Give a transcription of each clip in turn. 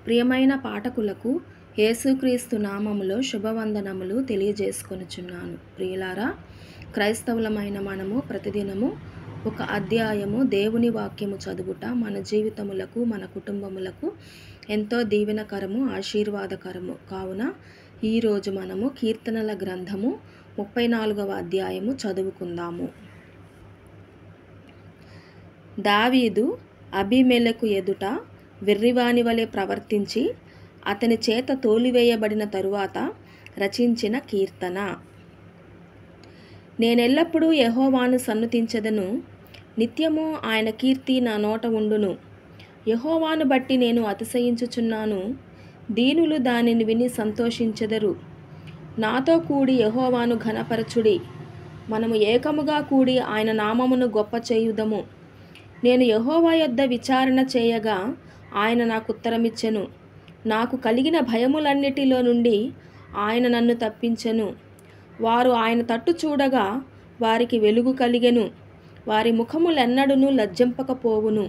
ప్రియమైన పాఠకులకు యేసుక్రీస్తు నామములో శుభవందనములు తెలియజేసుకొనుచున్నాను. ప్రియులారా, క్రైస్తవులమైన మనము ప్రతిదినము ఒక అధ్యాయము దేవుని వాక్యము చదువుట మన జీవితములకు, మన కుటుంబములకు ఎంతో దీవెనకరము, ఆశీర్వాదకరము. కావున ఈరోజు మనము కీర్తనల గ్రంథము 34వ అధ్యాయము చదువుకుందాము. దావీదు అబీమెలెకు ఎదుట వెర్రివాని వలె ప్రవర్తించి అతని చేత తోలివేయబడిన తరువాత రచించిన కీర్తన. నేనెల్లప్పుడూ యెహోవాను సన్నుతించెదను, నిత్యము ఆయన కీర్తి నా నోట ఉండును. యెహోవాను బట్టి నేను అతిశయించుచున్నాను, దీనులు దానిని విని సంతోషించెదరు. నాతో కూడి యెహోవాను ఘనపరచుడి, మనము ఏకముగా కూడి ఆయన నామమును గొప్ప చేయుదము. నేను యెహోవా యొద్ద విచారణ చేయగా ఆయన నాకు ఉత్తరమిచ్చెను. నాకు కలిగిన భయములన్నిటిలో నుండి ఆయన నన్ను తప్పించెను. వారు ఆయన తట్టు చూడగా వారికి వెలుగు కలిగెను, వారి ముఖములెన్నడును లజ్జింపకపోవును.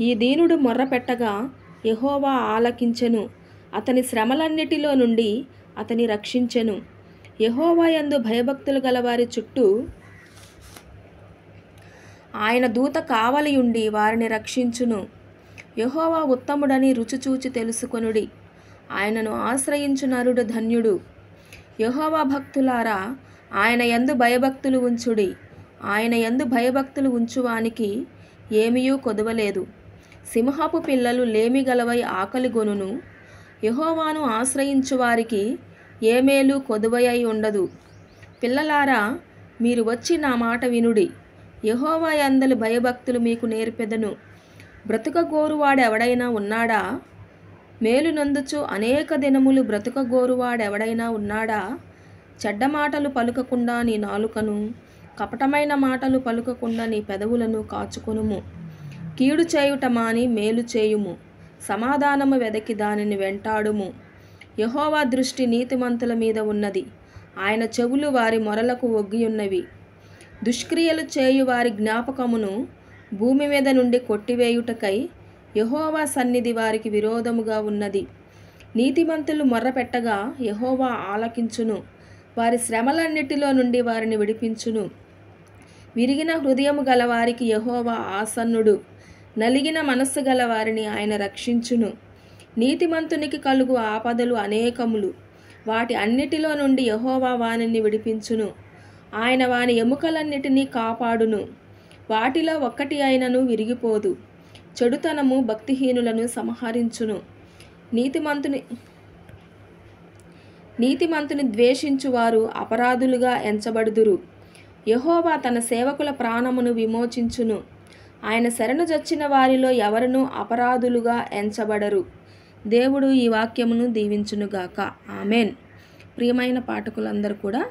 ఈ దీనుడు మొర్రపెట్టగా యెహోవా ఆలకించెను, అతని శ్రమలన్నిటిలో నుండి అతని రక్షించెను. యెహోవా యందు భయభక్తులు గలవారి చుట్టూ ఆయన దూత కావలియుండి వారిని రక్షించును. యెహోవా ఉత్తముడని రుచిచూచి తెలుసుకొనుడి, ఆయనను ఆశ్రయించు నరుడు ధన్యుడు. యెహోవా భక్తులారా, ఆయన యందు భయభక్తులు ఉంచుడి. ఆయన యందు భయభక్తులు ఉంచువానికి ఏమీయూ కొదవలేదు. సింహపు పిల్లలు లేమిగలవై ఆకలిగొనును, యెహోవాను ఆశ్రయించు వారికి ఏ మేలు కొదువై ఉండదు. పిల్లలారా, మీరు వచ్చి నా మాట వినుడి. యెహోవా యందలి భయభక్తులు మీకు నేర్పెదను. బ్రతుకగోరువాడెవడైనా ఉన్నాడా? మేలు నందుచు అనేక దినములు బ్రతుకగోరువాడెవడైనా ఉన్నాడా? చెడ్డ మాటలు పలుకకుండా నీ నాలుకను, కపటమైన మాటలు పలుకకుండా నీ పెదవులను కాచుకొనుము. కీడు చేయుట మాని మేలు చేయుము, సమాధానము వెదకి దానిని వెంటాడుము. యెహోవా దృష్టి నీతిమంతుల మీద ఉన్నది, ఆయన చెవులు వారి మొరలకు ఒగ్గియున్నవి. దుష్క్రియలు చేయు వారి జ్ఞాపకమును భూమి మీద నుండి కొట్టివేయుటకై యెహోవా సన్నిధి వారికి విరోధముగా ఉన్నది. నీతిమంతులు మొర్రపెట్టగా యెహోవా ఆలకించును, వారి శ్రమలన్నిటిలో నుండి వారిని విడిపించును. విరిగిన హృదయము గలవారికి యెహోవా ఆసన్నుడు, నలిగిన మనస్సు గలవారిని ఆయన రక్షించును. నీతిమంతునికి కలుగు ఆపదలు అనేకములు, వాటి అన్నిటిలో నుండి యెహోవా వానిని విడిపించును. ఆయన వాని ఎముకలన్నిటినీ కాపాడును, వాటిలో ఒక్కటి అయినను విరిగిపోదు. చెడుతనము భక్తిహీనులను సంహరించును. నీతిమంతుని ద్వేషించువారు అపరాధులుగా ఎంచబడుదురు. యెహోవా తన సేవకుల ప్రాణమును విమోచించును. ఆయన శరణుజొచ్చిన వారిలో ఎవరునూ అపరాధులుగా ఎంచబడరు. దేవుడు ఈ వాక్యమును దీవించునుగాక. ఆమెన్. ప్రియమైన పాఠకులందరూ కూడా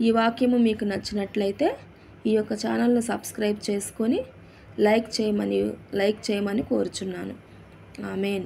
ఈ వాక్యము మీకు నచ్చినట్లయితే ఈ యొక్క ఛానల్ను సబ్స్క్రైబ్ చేసుకొని లైక్ చేయమని కోరుచున్నాను. ఆమెన్.